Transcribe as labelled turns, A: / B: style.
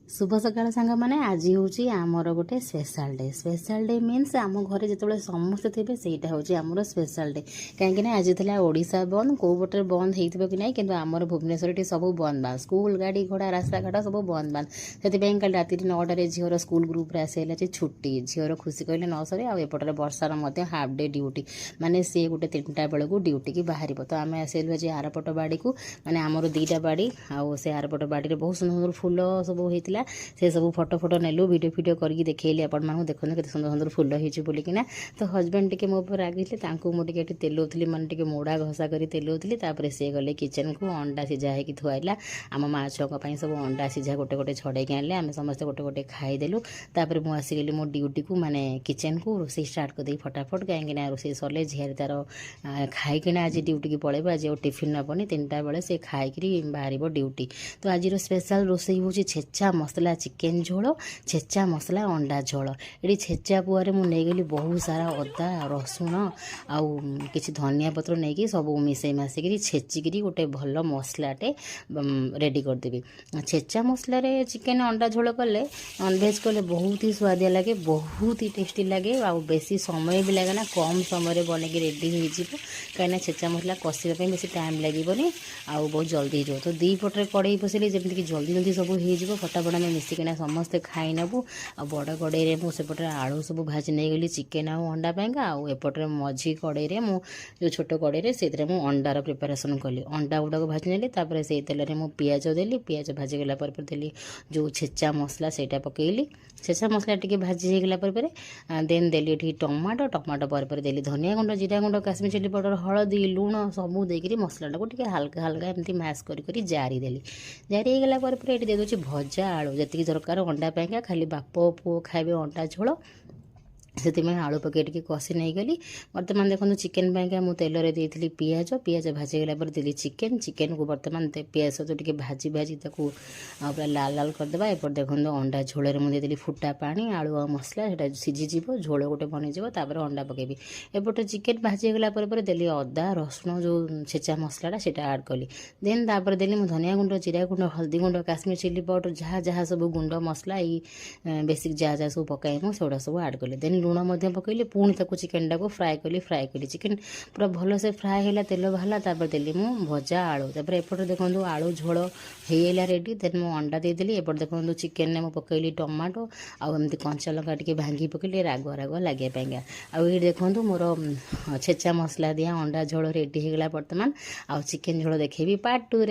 A: शुभ सकाळ सांग मैंने आज हूँ आमर गोटे स्पेशल डे मीन्स आम घर जो समस्ते थे सहीटा हूँ आमर स्पेशल डे कहीं आज था ओडिशा बंद कौ पटे बंद हो कि ना कि आमर भुवनेश्वर सब बंद बांध स्कूल गाड़ी घोड़ा रास्ता घाट सब बंद बांध से कल राति 9टार झीर स्कूल ग्रुप आसाला छुट्टी झीर खुशी कहले न सर आउपटर बर्षार हाफ डे ड्यूटी माने सी गोटे 3टा बेलू ड्यूटी की बाहर तो आम आसलु आज आरपट बाड़ी को माने आमर 2टा बाड़ी आउ से आरपट बाड़ी बहुत सुंदर फूल सब होता से सब फोटो नेलु वीडियो वीडियो करके देखली आपण देखते के सुंदर सुंदर फुल होती बोलिकिना तो हजबैंड टे मो रागिले मुझे तेलौली मैंने मुड़ा घसा कर तेलौली सी गले किचन को अंडा सीझा होगी थुआला आम माँ छुआ सब अंडा सीझा गोटे गोटे छड़े आने आम समस्ते गोटे गोटे खाईदेलु तापर मुझे आसीगली मो ड्यूटी को माने किचन को रोसे स्टार्ट करदे फटाफट कहीं रोसे सरले झील तार खाईकिना आज ड्यूटी की पलैब आज टिफिन नबनी 3टा बेले से खाई बाहर ड्यूटी तो आज स्पेशल रोसे हूँ छेचा मसला चिकेन झोल छेचा मसला अंडा झोल ये छेचा पुआरे मुझे बहुत सारा अदा रसुण आउ किसी धनिया पत्र नहीं सब मिसई मासिक छेचिकी गोटे भल मसलाटे रेडी करदेवी छेचा मसला चिकेन अंडा झोल कले नॉनभेज कले बहुत ही स्वादिया लगे बहुत ही टेस्टी लगे आ बेसी समय भी लगे ना कम समय बन के रेडी हो कहीं छेचा मसला कषापी बेसी टाइम लगे आ बहुत जल्दी हो तो 2 पटे कड़े बसैली जमीक जल्दी जल्दी सब हो फटाफट आम मिसिकिना समस्ते खाई नेबू आ बड़ कड़े मुझे आलू सब भाजी नहीं गली चिकेन आउ अंडा पाइंका आउपटे मझी कड़े मु जो छोट कड़े से अंडार प्रिपारेसन कली अंडा गुड़ाक भाजी नेली से तेल में पियाज देली पियाज भाजी गला देली जो छेचा मसला से पकईली छेचा मसला टी भाजी होगला देन देली ये टमाटो पर देली धनिया गुंड जीरा गुंड काश्मीर चिली पाउडर हलदी लुण सब देकर मसला को हल्का हल्का एमती मैश करी जारी देली जारी होगला ये दे दूँ भजा आलू जी दरकार अंडा पाइंका खाली बाप पुओ खाइबे अंडा झोल से आलू पकई टी कषि नहीं गली बर्तमान देखो चिकेन पाइंका मुझे तेल देती पियाज पियाज भाजीगला देली चिकेन चिकेन को बर्तमान पियाज सहित टी भाजी भाजी पूरा लाल लाल करदे एपट देखो अंडा झोल मुझे देली फुटा पानी आलू आ मसला से सीझीज झोल गोटे बनईज अंडा पकेबी एपटे चिकेन भाजीगला देली अदा रसुण जो छेचा मसलाटा से आड कली देन तापर देली धनिया गुंड जीरा गुंड हल्दी गुंड काश्मीर चिली पाउडर जहाँ जहाँ सब गुंड मसला बेसिक जहाँ जहाँ सब पकाए मुझे सब आड कली देन लुण पकईली पुणी तक चिकेन टाक फ्राए कली चिकेन पूरा भल से फ्राए है तेल बाहर तापर देली मु भजा आलू तापर एपटे देखो आलू झोल होगा रेडी देन मु अंडा देदेली एपटे देखो चिकेन में पकईली टमाटो आमती कंचा लंका टी भांगी पकईली राग राग लगे आउ ये देखो मोर छेचा मसला दिया अंडा झोल रेडी होगला बर्तमान आउ चिकेन झोल देखेबी पार्ट 2 रे।